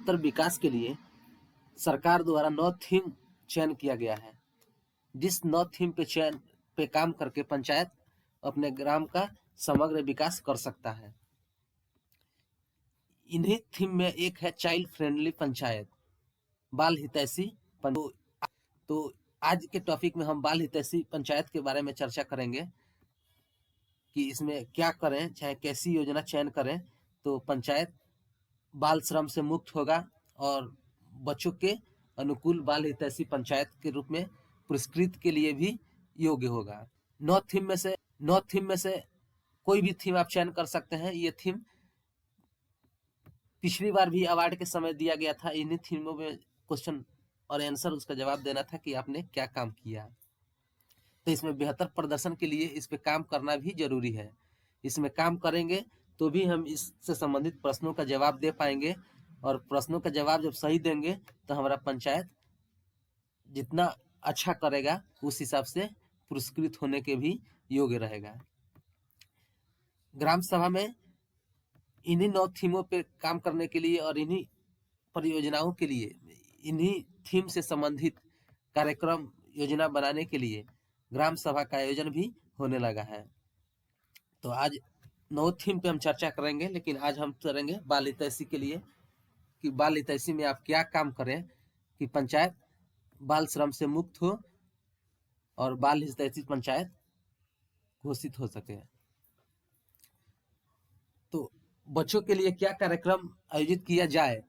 बेहतर विकास के लिए सरकार द्वारा 9 थीम चयन किया गया है। जिस 9 थीम पे काम करके पंचायत अपने ग्राम का समग्र विकास कर सकता है। इन्हीं थीम में एक है चाइल्ड फ्रेंडली पंचायत, बाल हितैषी तो आज के टॉपिक में हम बाल हितैषी पंचायत के बारे में चर्चा करेंगे कि इसमें क्या करें, चाहे कैसी योजना चयन करें तो पंचायत बाल श्रम से मुक्त होगा और बच्चों के अनुकूल बाल हितैषी पंचायत के रूप में पुरस्कृत के लिए भी योग्य होगा। 9 थीम में से कोई भी थीम आप चयन कर सकते हैं। ये थीम पिछली बार भी अवार्ड के समय दिया गया था। इन्हीं थीमों में क्वेश्चन और आंसर उसका जवाब देना था कि आपने क्या काम किया। तो इसमें बेहतर प्रदर्शन के लिए इस पे काम करना भी जरूरी है। इसमें काम करेंगे तो भी हम इससे संबंधित प्रश्नों का जवाब दे पाएंगे और प्रश्नों का जवाब जब सही देंगे तो हमारा पंचायत जितना अच्छा करेगा उस हिसाब से पुरस्कृत होने के भी योग्य रहेगा। ग्राम सभा में इन्हीं 9 थीमों पे काम करने के लिए और इन्हीं परियोजनाओं के लिए, इन्हीं थीम से संबंधित कार्यक्रम योजना बनाने के लिए ग्राम सभा का आयोजन भी होने लगा है। तो आज 9 थीम पे हम चर्चा करेंगे, लेकिन आज हम करेंगे बाल हितैषी के लिए कि बाल हितैषी में आप क्या काम करें कि पंचायत बाल श्रम से मुक्त हो और बाल हितैषी पंचायत घोषित हो सके। तो बच्चों के लिए क्या कार्यक्रम आयोजित किया जाए,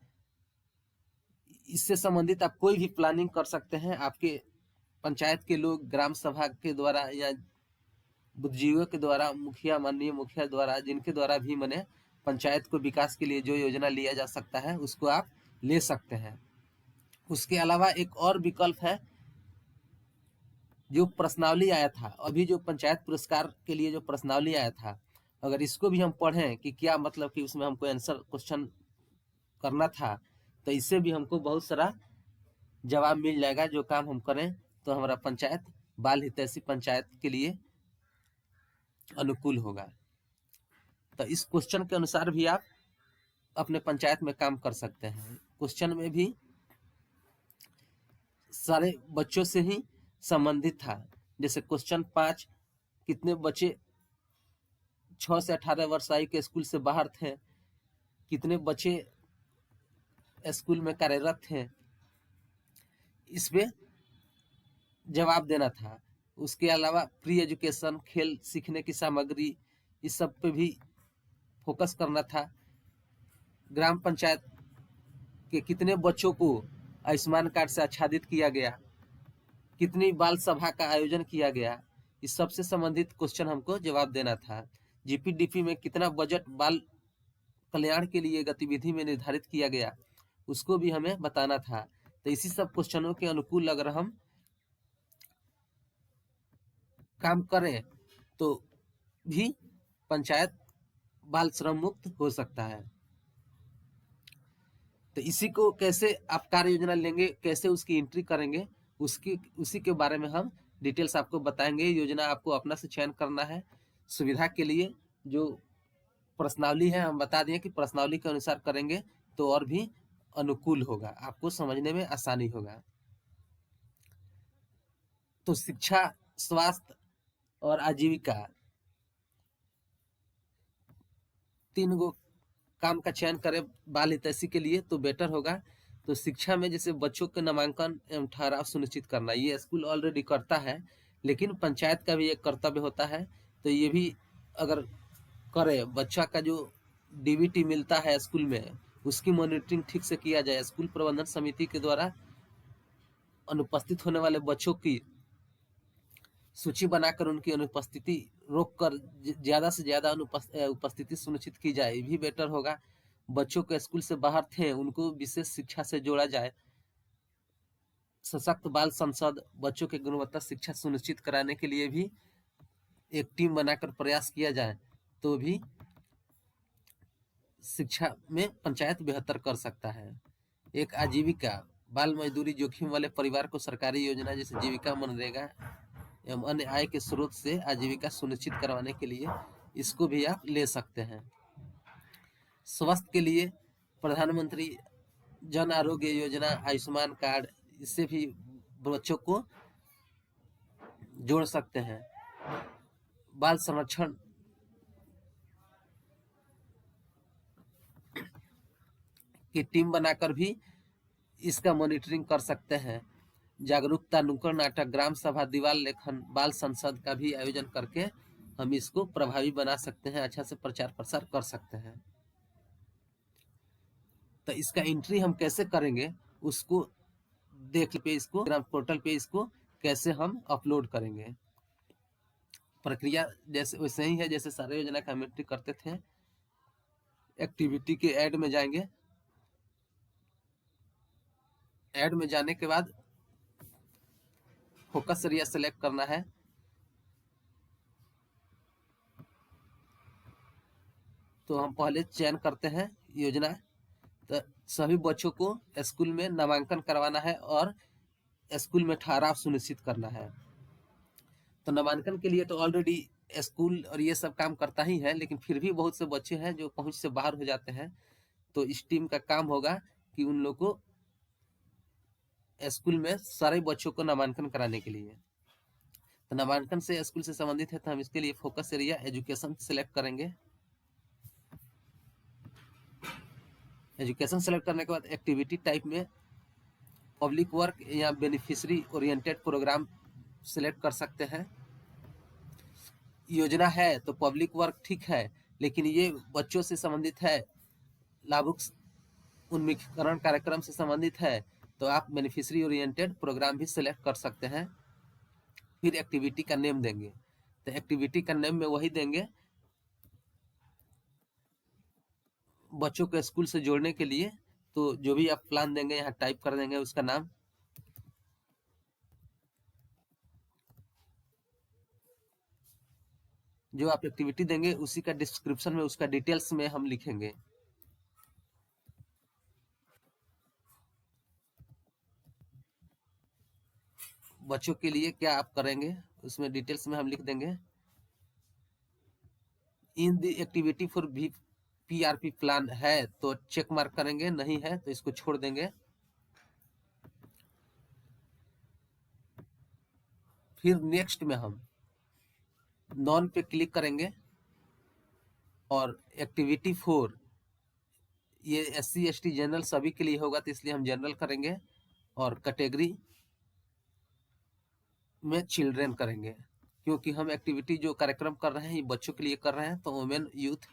इससे संबंधित आप कोई भी प्लानिंग कर सकते हैं। आपके पंचायत के लोग ग्राम सभा के द्वारा या बुद्धिजीवियों के द्वारा, मुखिया, माननीय मुखिया द्वारा, जिनके द्वारा भी मने पंचायत को विकास के लिए जो योजना लिया जा सकता है उसको आप ले सकते हैं। उसके अलावा एक और विकल्प है, जो प्रश्नावली आया था, अभी जो पंचायत पुरस्कार के लिए जो प्रश्नावली आया था, अगर इसको भी हम पढ़ें कि क्या मतलब कि उसमें हमको आंसर क्वेश्चन करना था, तो इससे भी हमको बहुत सारा जवाब मिल जाएगा। जो काम हम करें तो हमारा पंचायत बाल हितैषी पंचायत के लिए अनुकूल होगा। तो इस क्वेश्चन के अनुसार भी आप अपने पंचायत में काम कर सकते हैं। क्वेश्चन में भी सारे बच्चों से ही संबंधित था। जैसे क्वेश्चन 5, कितने बच्चे 6 से 18 वर्ष आयु के स्कूल से बाहर थे, कितने बच्चे स्कूल में कार्यरत थे, इस पे जवाब देना था। उसके अलावा प्री एजुकेशन, खेल सीखने की सामग्री, इस सब पे भी फोकस करना था। ग्राम पंचायत के कितने बच्चों को आयुष्मान कार्ड से आच्छादित किया गया, कितनी बाल सभा का आयोजन किया गया, इस सब से संबंधित क्वेश्चन हमको जवाब देना था। जीपीडीपी में कितना बजट बाल कल्याण के लिए गतिविधि में निर्धारित किया गया, उसको भी हमें बताना था। तो इसी सब क्वेश्चनों के अनुकूल अगर हम काम करें तो भी पंचायत बाल श्रम मुक्त हो सकता है। तो इसी को कैसे आप कार्य योजना लेंगे, कैसे उसकी एंट्री करेंगे, उसी के बारे में हम डिटेल्स आपको बताएंगे। योजना आपको अपना से चयन करना है। सुविधा के लिए जो प्रश्नावली है, हम बता दें कि प्रश्नावली के अनुसार करेंगे तो और भी अनुकूल होगा, आपको समझने में आसानी होगा। तो शिक्षा, स्वास्थ्य और आजीविका, 3 गो काम का चयन करें बाल हितैषी के लिए तो बेटर होगा। तो शिक्षा में जैसे बच्चों के नामांकन एवं ठहराव सुनिश्चित करना, ये स्कूल ऑलरेडी करता है, लेकिन पंचायत का भी एक कर्तव्य होता है। तो ये भी अगर करे, बच्चा का जो डीबीटी मिलता है स्कूल में, उसकी मॉनिटरिंग ठीक से किया जाए। स्कूल प्रबंधन समिति के द्वारा अनुपस्थित होने वाले बच्चों की सूची बनाकर उनकी अनुपस्थिति रोककर ज्यादा से ज्यादा उपस्थिति सुनिश्चित की जाए, भी बेटर होगा। बच्चों के स्कूल से बाहर थे, उनको विशेष शिक्षा से जोड़ा जाए। सशक्त बाल संसद, बच्चों के गुणवत्ता शिक्षा सुनिश्चित कराने के लिए भी एक टीम बनाकर प्रयास किया जाए, तो भी शिक्षा में पंचायत बेहतर कर सकता है। एक आजीविका, बाल मजदूरी जोखिम वाले परिवार को सरकारी योजना जैसे जीविका, मनरेगा एवं अन्य आय के स्रोत से आजीविका सुनिश्चित करवाने के लिए इसको भी आप ले सकते हैं। स्वास्थ्य के लिए प्रधानमंत्री जन आरोग्य योजना, आयुष्मान कार्ड, इससे भी बच्चों को जोड़ सकते हैं। बाल संरक्षण की टीम बनाकर भी इसका मॉनिटरिंग कर सकते हैं। जागरूकता, नुक्कड़ नाटक, ग्राम सभा, दीवार लेखन, बाल संसद का भी आयोजन करके हम इसको प्रभावी बना सकते हैं, अच्छा से प्रचार प्रसार कर सकते हैं। तो इसका एंट्री हम कैसे करेंगे, उसको देख पे इसको ग्राम पोर्टल पे इसको कैसे हम अपलोड करेंगे। प्रक्रिया जैसे वैसे ही है जैसे सारे योजना का हम एंट्री करते थे। एक्टिविटी के ऐड में जाएंगे। ऐड में जाने के बाद फोकस एरिया सेलेक्ट करना है। तो हम पहले चयन करते हैं योजना। तो सभी बच्चों को स्कूल में नामांकन करवाना है और स्कूल में ठहराव सुनिश्चित करना है। तो नामांकन के लिए तो ऑलरेडी स्कूल और ये सब काम करता ही है, लेकिन फिर भी बहुत से बच्चे हैं जो पहुंच से बाहर हो जाते हैं। तो इस टीम का काम होगा कि उन लोग को स्कूल में सारे बच्चों को नामांकन कराने के लिए। तो नामांकन से स्कूल से संबंधित है तो हम इसके लिए फोकस एरिया एजुकेशन सेलेक्ट करेंगे। एजुकेशन सेलेक्ट करने के बाद एक्टिविटी टाइप में पब्लिक वर्क या बेनिफिशियरी ओरिएंटेड प्रोग्राम सेलेक्ट कर सकते हैं। योजना है तो पब्लिक वर्क ठीक है, लेकिन ये बच्चों से संबंधित है, लाभुक उन्मुखीकरण कार्यक्रम से संबंधित है, तो आप बेनिफिशियरी ओरिएंटेड प्रोग्राम भी सिलेक्ट कर सकते हैं। फिर एक्टिविटी का नेम देंगे। तो एक्टिविटी का नेम में वही देंगे बच्चों को स्कूल से जोड़ने के लिए। तो जो भी आप प्लान देंगे यहाँ टाइप कर देंगे उसका नाम। जो आप एक्टिविटी देंगे उसी का डिस्क्रिप्शन में उसका डिटेल्स में हम लिखेंगे। बच्चों के लिए क्या आप करेंगे उसमें डिटेल्स में हम लिख देंगे। इन दी एक्टिविटी फॉर भी पीआरपी प्लान है तो चेक मार्क करेंगे, नहीं है तो इसको छोड़ देंगे। फिर नेक्स्ट में हम नॉन पे क्लिक करेंगे और एक्टिविटी 4 ये SC ST जनरल सभी के लिए होगा, तो इसलिए हम जनरल करेंगे और कैटेगरी में चिल्ड्रेन करेंगे, क्योंकि हम एक्टिविटी जो कार्यक्रम कर रहे हैं ये बच्चों के लिए कर रहे हैं, तो वुमेन यूथ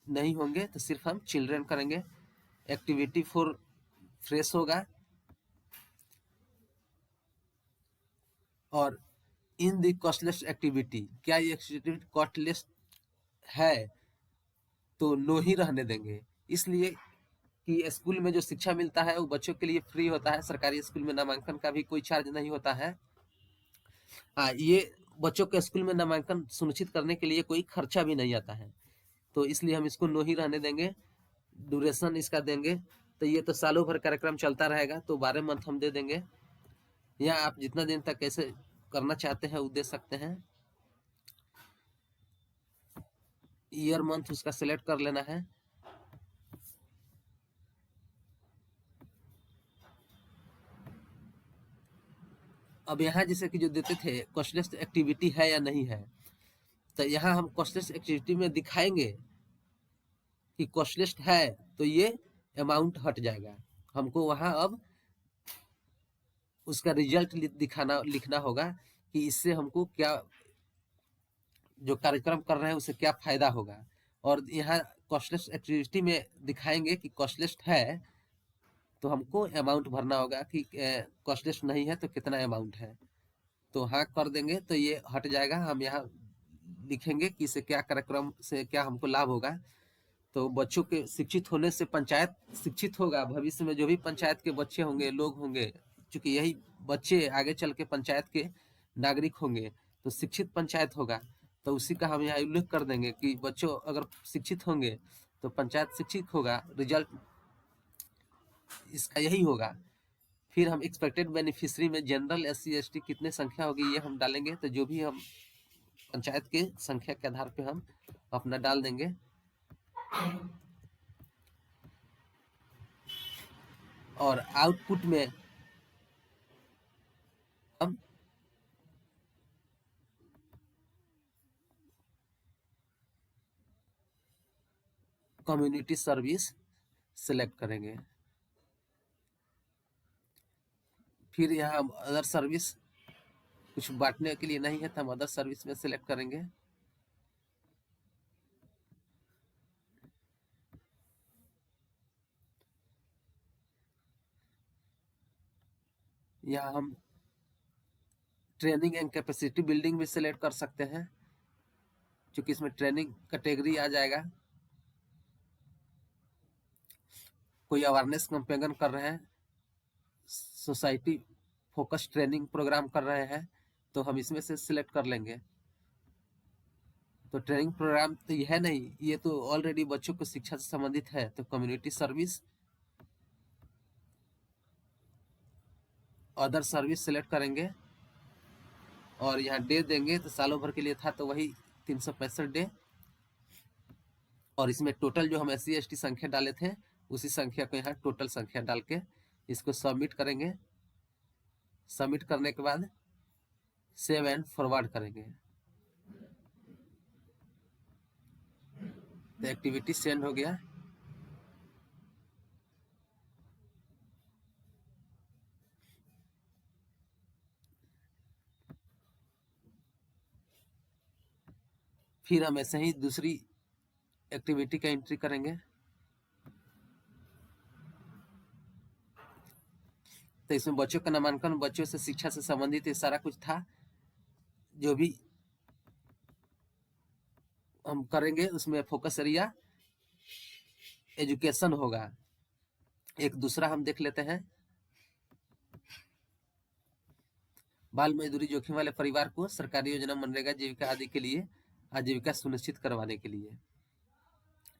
नहीं होंगे, तो सिर्फ हम चिल्ड्रेन करेंगे। एक्टिविटी 4 फ्रेश होगा और इन दी कॉस्टलेस एक्टिविटी, क्या ये एक्टिविटी कॉस्टलेस है तो नो ही रहने देंगे, इसलिए कि स्कूल में जो शिक्षा मिलता है वो बच्चों के लिए फ्री होता है। सरकारी स्कूल में नामांकन का भी कोई चार्ज नहीं होता है। ये बच्चों के स्कूल में नामांकन सुनिश्चित करने के लिए कोई खर्चा भी नहीं आता है, तो इसलिए हम इसको नो ही रहने देंगे। ड्यूरेशन इसका देंगे तो ये तो सालों भर कार्यक्रम चलता रहेगा, तो 12 मंथ हम दे देंगे। या आप जितना दिन तक कैसे करना चाहते हैं वो दे सकते हैं। ईयर मंथ उसका सिलेक्ट कर लेना है। अब यहाँ जैसे कि जो देते थे कॉस्टलेस एक्टिविटी है या नहीं है, तो यहाँ हम कॉस्टलेस एक्टिविटी में दिखाएंगे कि कॉस्टलेस है तो ये अमाउंट हट जाएगा। हमको वहाँ अब उसका रिजल्ट लिखना होगा कि इससे हमको क्या, जो कार्यक्रम कर रहे हैं उससे क्या फायदा होगा। और यहाँ कॉस्टलेस एक्टिविटी में दिखाएंगे कि कॉस्टलेस है तो हमको अमाउंट भरना होगा कि कॉस्टलेस नहीं है तो कितना अमाउंट है। तो हाँ कर देंगे तो ये हट जाएगा। हम यहाँ लिखेंगे कि इससे क्या कार्यक्रम से क्या हमको लाभ होगा। तो बच्चों के शिक्षित होने से पंचायत शिक्षित होगा। भविष्य में जो भी पंचायत के बच्चे होंगे, लोग होंगे, क्योंकि यही बच्चे आगे चल के पंचायत के नागरिक होंगे, तो शिक्षित पंचायत होगा। तो उसी का हम यहाँ उल्लेख कर देंगे कि बच्चों अगर शिक्षित होंगे तो पंचायत शिक्षित होगा, रिजल्ट इसका यही होगा। फिर हम एक्सपेक्टेड बेनिफिशियरी में जनरल SC ST कितने संख्या होगी ये हम डालेंगे। तो जो भी हम पंचायत के संख्या के आधार पे हम अपना डाल देंगे। और आउटपुट में हम कम्युनिटी सर्विस सिलेक्ट करेंगे। फिर यहाँ हम अदर सर्विस कुछ बांटने के लिए नहीं है तो हम अदर सर्विस में सिलेक्ट करेंगे। यहाँ हम ट्रेनिंग एंड कैपेसिटी बिल्डिंग भी सिलेक्ट कर सकते हैं, क्योंकि इसमें ट्रेनिंग कैटेगरी आ जाएगा। कोई अवेयरनेस कैंपेन कर रहे हैं, सोसाइटी फोकस ट्रेनिंग प्रोग्राम कर रहे हैं, तो हम इसमें से सिलेक्ट कर लेंगे। तो ट्रेनिंग प्रोग्राम तो ये है नहीं, ये तो ऑलरेडी बच्चों को शिक्षा से संबंधित है, तो community service other service select करेंगे और यहाँ डे देंगे, तो सालों भर के लिए था तो वही 365 डे। और इसमें टोटल जो हम SC/ST संख्या डाले थे उसी संख्या को यहाँ टोटल संख्या डाल के इसको सबमिट करेंगे। सबमिट करने के बाद सेव एंड फॉरवर्ड करेंगे, तो एक्टिविटी सेंड हो गया। फिर हम ऐसे ही दूसरी एक्टिविटी का एंट्री करेंगे। तो इसमें बच्चों का नामांकन, बच्चों से शिक्षा से संबंधित ये सारा कुछ था जो भी हम करेंगे। उसमें फोकस एरिया एजुकेशन होगा। एक दूसरा हम देख लेते हैं, बाल मजदूरी जोखिम वाले परिवार को सरकारी योजना मनरेगा जीविका आदि के लिए आजीविका सुनिश्चित करवाने के लिए।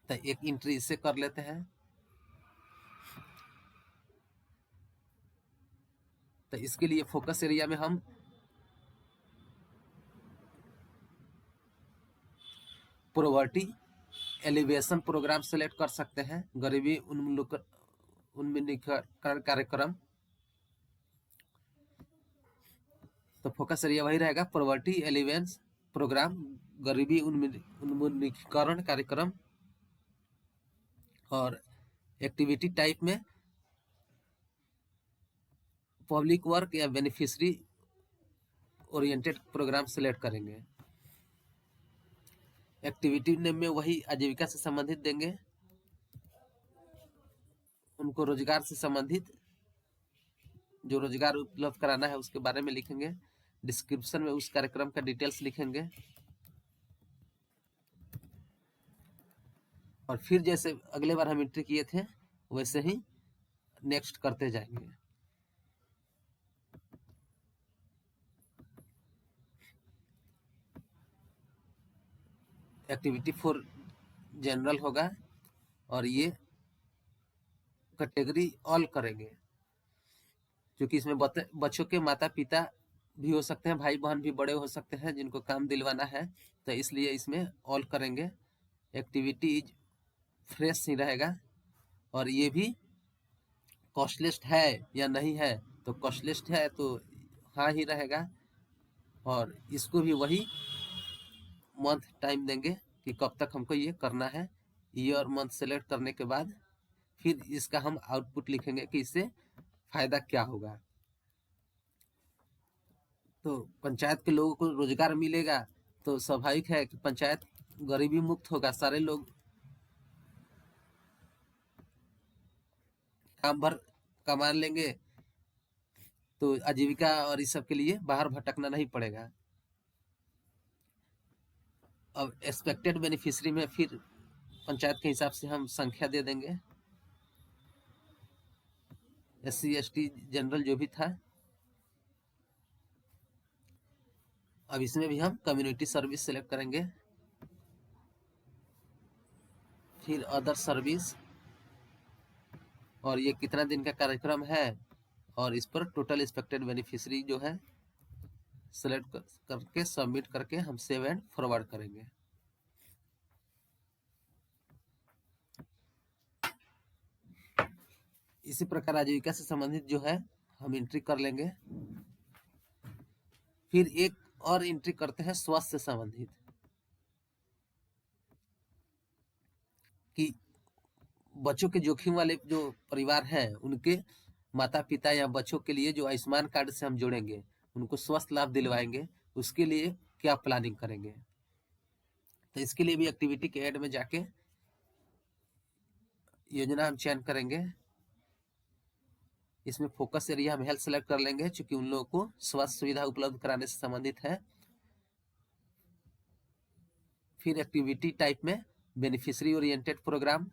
तो एक एंट्री इससे कर लेते हैं। तो इसके लिए फोकस एरिया में हम पॉवर्टी एलिवेशन प्रोग्राम सेलेक्ट कर सकते हैं, गरीबी उन्मूलीकरण कार्यक्रम। तो फोकस एरिया वही रहेगा, पॉवर्टी एलिवेशन प्रोग्राम, गरीबी उन्मूलीकरण कार्यक्रम। और एक्टिविटी टाइप में पब्लिक वर्क या बेनिफिशियरी ओरिएंटेड प्रोग्राम सेलेक्ट करेंगे। एक्टिविटी नेम में वही आजीविका से संबंधित देंगे, उनको रोजगार से संबंधित जो रोजगार उपलब्ध कराना है उसके बारे में लिखेंगे। डिस्क्रिप्शन में उस कार्यक्रम का डिटेल्स लिखेंगे। और फिर जैसे अगले बार हम एंट्री किए थे वैसे ही नेक्स्ट करते जाएंगे। एक्टिविटी 4 जनरल होगा और ये कैटेगरी ऑल करेंगे, क्योंकि इसमें बच्चों के माता पिता भी हो सकते हैं, भाई बहन भी बड़े हो सकते हैं जिनको काम दिलवाना है, तो इसलिए इसमें ऑल करेंगे। एक्टिविटी फ्रेश ही रहेगा और ये भी कॉस्टलिस्ट है या नहीं है, तो कॉस्टलिस्ट है तो हाँ ही रहेगा। और इसको भी वही मंथ टाइम देंगे कि कब तक हमको ये करना है। ईयर मंथ सेलेक्ट करने के बाद फिर इसका हम आउटपुट लिखेंगे कि इससे फायदा क्या होगा। तो पंचायत के लोगों को रोजगार मिलेगा तो स्वाभाविक है कि पंचायत गरीबी मुक्त होगा, सारे लोग काम भर कमा लेंगे, तो आजीविका और इस सब के लिए बाहर भटकना नहीं पड़ेगा। अब एक्सपेक्टेड बेनिफिशियरी में फिर पंचायत के हिसाब से हम संख्या दे देंगे, SC/ST जनरल जो भी था। अब इसमें भी हम कम्युनिटी सर्विस सेलेक्ट करेंगे, फिर अदर सर्विस, और ये कितना दिन का कार्यक्रम है और इस पर टोटल एक्सपेक्टेड बेनिफिशियरी जो है सेलेक्ट करके सबमिट करके हम सेव एंड फॉरवर्ड करेंगे। इसी प्रकार आजीविका से संबंधित जो है हम एंट्री कर लेंगे। फिर एक और एंट्री करते हैं स्वास्थ्य से संबंधित, कि बच्चों के जोखिम वाले जो परिवार हैं उनके माता पिता या बच्चों के लिए जो आयुष्मान कार्ड से हम जोड़ेंगे, उनको स्वास्थ्य लाभ दिलवाएंगे, उसके लिए क्या प्लानिंग करेंगे। तो इसके लिए भी एक्टिविटी के ऐड में जाके योजना हम चयन करेंगे। इसमें फोकस एरिया हम हेल्थ सेलेक्ट कर लेंगे, चूंकि उन लोगों को स्वास्थ्य सुविधा उपलब्ध कराने से संबंधित है। फिर एक्टिविटी टाइप में बेनिफिशियरी ओरिएंटेड प्रोग्राम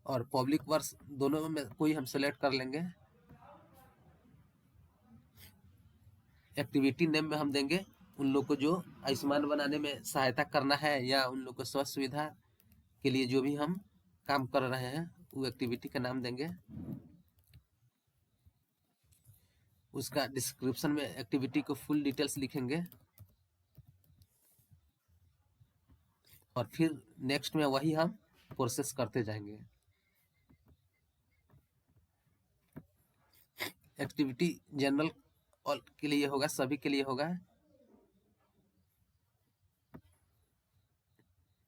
और पब्लिक वर्क्स, दोनों में कोई हम सेलेक्ट कर लेंगे। एक्टिविटी नेम में हम देंगे उन लोग को जो आयुष्मान बनाने में सहायता करना है या उन लोग को स्वास्थ्य सुविधा के लिए जो भी हम काम कर रहे हैं वो एक्टिविटी का नाम देंगे। उसका डिस्क्रिप्शन में एक्टिविटी को फुल डिटेल्स लिखेंगे और फिर नेक्स्ट में वही हम प्रोसेस करते जाएंगे। एक्टिविटी जनरल ऑल के लिए होगा, सभी के लिए होगा।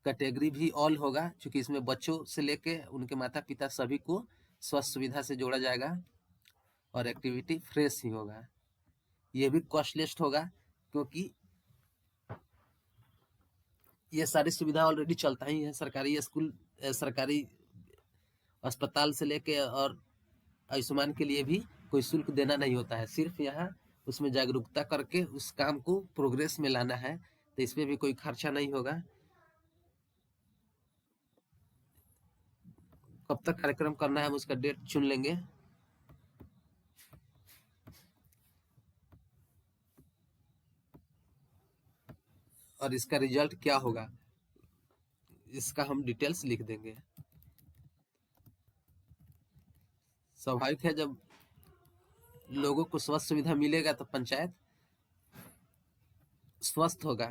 कैटेगरी भी ऑल होगा, क्योंकि इसमें बच्चों से लेके उनके माता पिता सभी को स्वास्थ्य सुविधा से जोड़ा जाएगा। और एक्टिविटी फ्रेश ही होगा। ये भी कॉस्टलेस्ट होगा, क्योंकि ये सारी सुविधा ऑलरेडी चलता ही है। सरकारी स्कूल, सरकारी अस्पताल से लेके और आयुष्मान के लिए भी कोई शुल्क देना नहीं होता है। सिर्फ यहाँ उसमें जागरूकता करके उस काम को प्रोग्रेस में लाना है, तो इसमें भी कोई खर्चा नहीं होगा। कब तक कार्यक्रम करना है हम उसका डेट चुन लेंगे। और इसका रिजल्ट क्या होगा इसका हम डिटेल्स लिख देंगे। स्वाभाविक है, जब लोगों को स्वास्थ्य सुविधा मिलेगा तो पंचायत स्वस्थ होगा।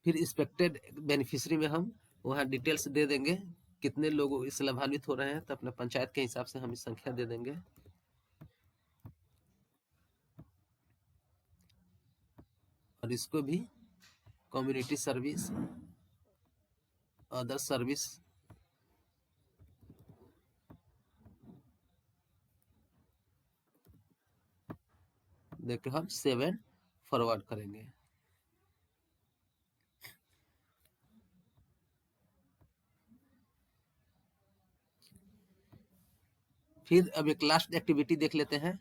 फिर एक्सपेक्टेड बेनिफिशियरी में हम वहाँ डिटेल्स दे देंगे, कितने लोग इससे लाभान्वित हो रहे हैं, तो अपने पंचायत के हिसाब से हम इस संख्या दे देंगे। और इसको भी कम्युनिटी सर्विस, अदर सर्विस देके हम 7 फॉरवर्ड करेंगे। फिर अब एक लास्ट एक्टिविटी देख लेते हैं,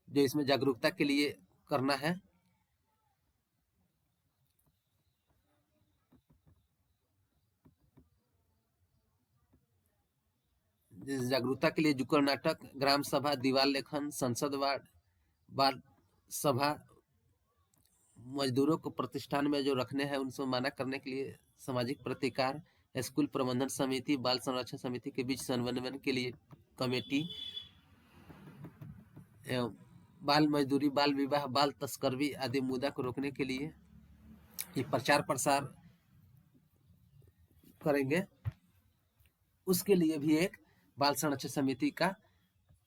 जो इसमें जागरूकता के लिए करना है। जागरूकता के लिए नुक्कड़ नाटक, ग्राम सभा, दीवार लेखन, संसद वार्ड, बाल सभा, मजदूरों को प्रतिष्ठान में जो रखने हैं उनसे माना करने के लिए सामाजिक प्रतिकार, स्कूल प्रबंधन समिति, बाल संरक्षण समिति के बीच समन्वय के लिए कमेटी, बाल मजदूरी, बाल विवाह, बाल तस्करी आदि मुद्दा को रोकने के लिए ये प्रचार प्रसार करेंगे। उसके लिए भी एक बाल संरक्षण समिति का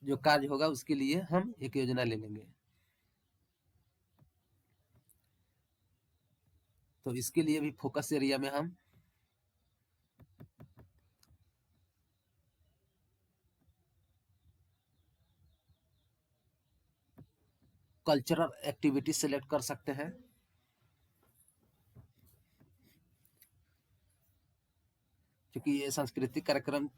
जो कार्य होगा उसके लिए हम एक योजना ले लेंगे। तो इसके लिए भी फोकस एरिया में हम कल्चरल एक्टिविटी सेलेक्ट कर सकते हैं, क्योंकि ये सांस्कृतिक कार्यक्रम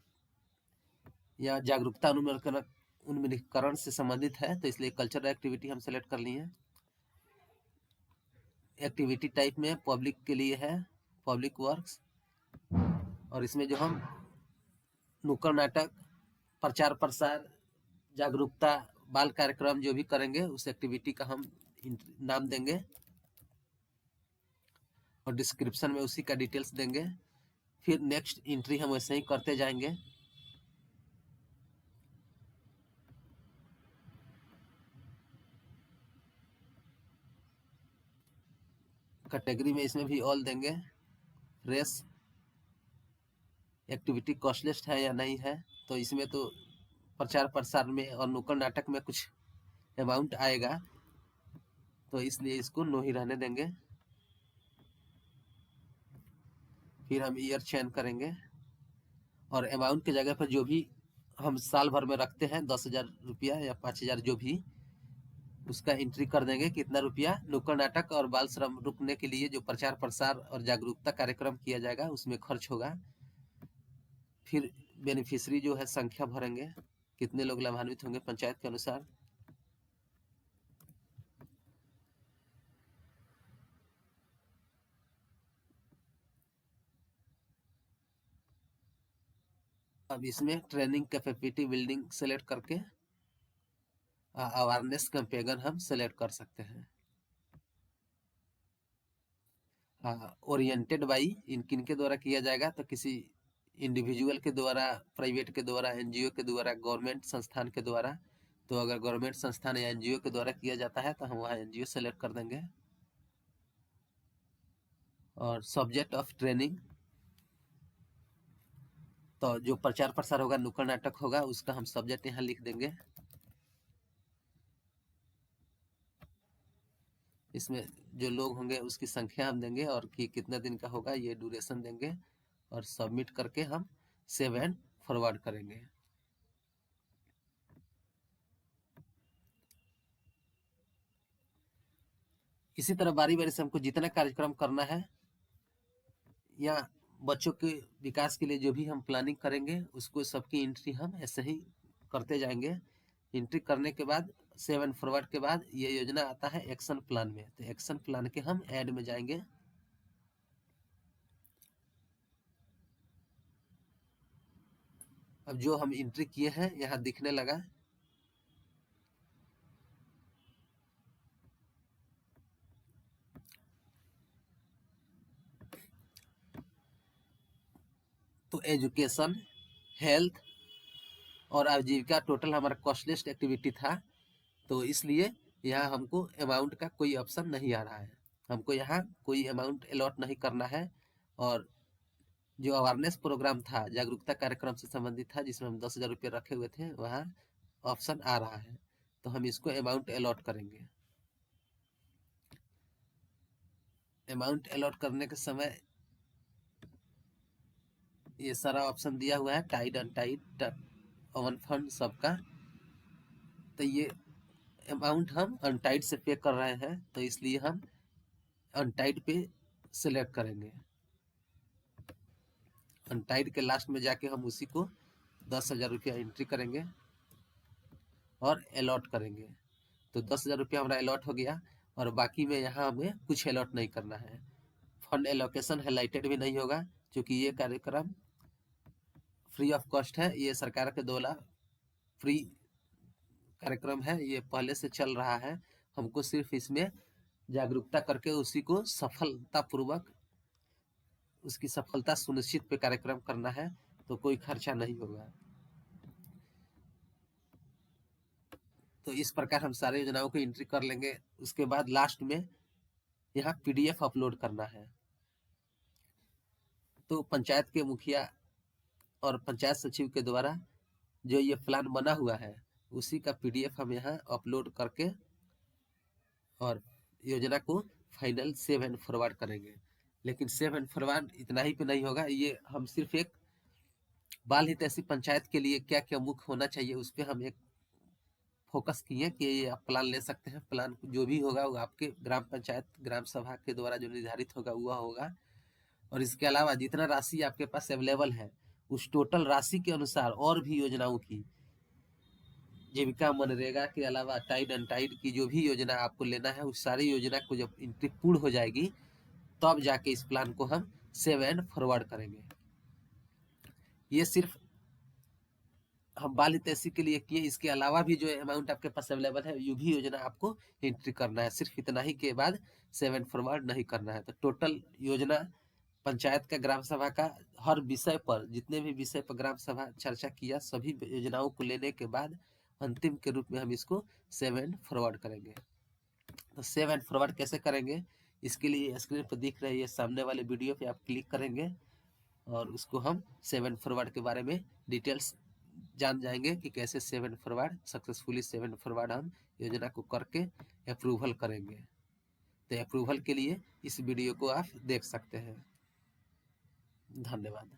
या जागरूकता उन्मुखीकरण से संबंधित है, तो इसलिए कल्चरल एक्टिविटी हम सेलेक्ट कर लिए हैं। एक्टिविटी टाइप में पब्लिक के लिए है पब्लिक वर्क्स, और इसमें जो हम नुक्कड़ नाटक, प्रचार प्रसार, जागरूकता, बाल कार्यक्रम जो भी करेंगे उस एक्टिविटी का हम नाम देंगे और डिस्क्रिप्शन में उसी का डिटेल्स देंगे। फिर नेक्स्ट एंट्री हम वैसे ही करते जाएंगे। कैटेगरी में इसमें भी ऑल देंगे। रेस एक्टिविटी कॉस्टलेस है या नहीं है, तो इसमें तो प्रचार प्रसार में और नुक्कड़ नाटक में कुछ अमाउंट आएगा, तो इसलिए इसको नो ही रहने देंगे। फिर हम ईयर चयन करेंगे और अमाउंट की जगह पर जो भी हम साल भर में रखते हैं 10,000 रुपया या 5,000 जो भी, उसका एंट्री कर देंगे कितना रुपया नुक्कड़ नाटक और बाल श्रम रुकने के लिए जो प्रचार प्रसार और जागरूकता कार्यक्रम किया जाएगा उसमें खर्च होगा। फिर बेनिफिशियरी जो है संख्या भरेंगे, कितने लोग लाभान्वित होंगे पंचायत के अनुसार। अब इसमें ट्रेनिंग कैपेसिटी बिल्डिंग सेलेक्ट करके अवेयरनेस कैंपेन हम सेलेक्ट कर सकते हैं। ओरिएंटेड बाई इन किन के द्वारा किया जाएगा, तो किसी इंडिविजुअल के द्वारा, प्राइवेट के द्वारा, एनजीओ के द्वारा, गवर्नमेंट संस्थान के द्वारा। तो अगर गवर्नमेंट संस्थान या एनजीओ के द्वारा किया जाता है तो हम वहाँ एनजीओ सेलेक्ट कर देंगे। और सब्जेक्ट ऑफ ट्रेनिंग, तो जो प्रचार प्रसार होगा, नुक्कड़ नाटक होगा, उसका हम सब्जेक्ट यहाँ लिख देंगे। इसमें जो लोग होंगे उसकी संख्या हम देंगे और कि कितना दिन का होगा ये ड्यूरेशन देंगे और सबमिट करके हम सेव एंड फॉरवर्ड करेंगे। इसी तरह बारी बारी से हमको जितना कार्यक्रम करना है या बच्चों के विकास के लिए जो भी हम प्लानिंग करेंगे उसको सबकी एंट्री हम ऐसे ही करते जाएंगे। एंट्री करने के बाद सेव एंड फॉरवर्ड के बाद ये योजना आता है एक्शन प्लान में, तो एक्शन प्लान के हम ऐड में जाएंगे। अब जो हम एंट्री किए हैं यहाँ दिखने लगा, तो एजुकेशन, हेल्थ और आजीविका टोटल हमारा कॉस्टलिस्ट एक्टिविटी था, तो इसलिए यहाँ हमको अमाउंट का कोई ऑप्शन नहीं आ रहा है, हमको यहाँ कोई अमाउंट अलॉट नहीं करना है। और जो अवेयरनेस प्रोग्राम था, जागरूकता कार्यक्रम से संबंधित था, जिसमें हम 10,000 रुपये रखे हुए थे, वहाँ ऑप्शन आ रहा है, तो हम इसको अमाउंट अलॉट करेंगे। अमाउंट अलॉट करने के समय ये सारा ऑप्शन दिया हुआ है, टाइड अनटाइड ओवन फंड सबका, तो ये अमाउंट हम अनटाइड से पे कर रहे हैं, तो इसलिए हम अनटाइड पे सिलेक्ट करेंगे। अनटाइड के लास्ट में जाके हम उसी को 10,000 रुपया एंट्री करेंगे और अलॉट करेंगे, तो 10,000 रुपया हमारा अलॉट हो गया। और बाकी में यहाँ हमें कुछ अलॉट नहीं करना है। फंड एलोकेशन हाईलाइटेड भी नहीं होगा, क्योंकि ये कार्यक्रम फ्री ऑफ कॉस्ट है, ये सरकार के द्वारा फ्री कार्यक्रम है, ये पहले से चल रहा है, हमको सिर्फ इसमें जागरूकता करके उसी को सफलतापूर्वक उसकी सफलता सुनिश्चित पे कार्यक्रम करना है, तो कोई खर्चा नहीं होगा। तो इस प्रकार हम सारे योजनाओं को एंट्री कर लेंगे। उसके बाद लास्ट में यहाँ पीडीएफ अपलोड करना है, तो पंचायत के मुखिया और पंचायत सचिव के द्वारा जो ये प्लान बना हुआ है उसी का पीडीएफ हम यहाँ अपलोड करके और योजना को फाइनल सेव एंड फॉरवर्ड करेंगे। लेकिन सेव एंड फॉरवर्ड इतना ही पे नहीं होगा, ये हम सिर्फ एक बाल हितैषी पंचायत के लिए क्या क्या मुख्य होना चाहिए उस पर हम एक फोकस किए कि ये आप प्लान ले सकते हैं। प्लान जो भी होगा वो आपके ग्राम पंचायत ग्राम सभा के द्वारा जो निर्धारित होगा वह होगा, और इसके अलावा जितना राशि आपके पास अवेलेबल है उस टोटल राशि के अनुसार और भी योजनाओं की, जीविका मनरेगा के अलावा टाइड अनटाइड की जो भी योजना आपको लेना है उस सारी योजना को जब एंट्री पूर्ण हो जाएगी तब जाके इस प्लान को हम सेव एंड फॉरवर्ड करेंगे। ये सिर्फ हम बाल हितैषी के लिए किए, इसके अलावा भी जो अमाउंट आपके पास अवेलेबल है ये भी योजना आपको एंट्री करना है, सिर्फ इतना ही के बाद सेव एंड फॉरवर्ड नहीं करना है। तो टोटल योजना पंचायत का ग्राम सभा का हर विषय पर, जितने भी विषय पर ग्राम सभा चर्चा किया, सभी योजनाओं को लेने के बाद अंतिम के रूप में हम इसको सेव एंड फॉरवर्ड करेंगे। तो सेव एंड फॉरवर्ड कैसे करेंगे, इसके लिए स्क्रीन पर दिख रही है सामने वाले वीडियो पे आप क्लिक करेंगे और उसको हम 7 फॉरवर्ड के बारे में डिटेल्स जान जाएंगे कि कैसे 7 फॉरवर्ड सक्सेसफुली 7 फॉरवर्ड हम योजना को करके अप्रूवल करेंगे। तो अप्रूवल के लिए इस वीडियो को आप देख सकते हैं। धन्यवाद।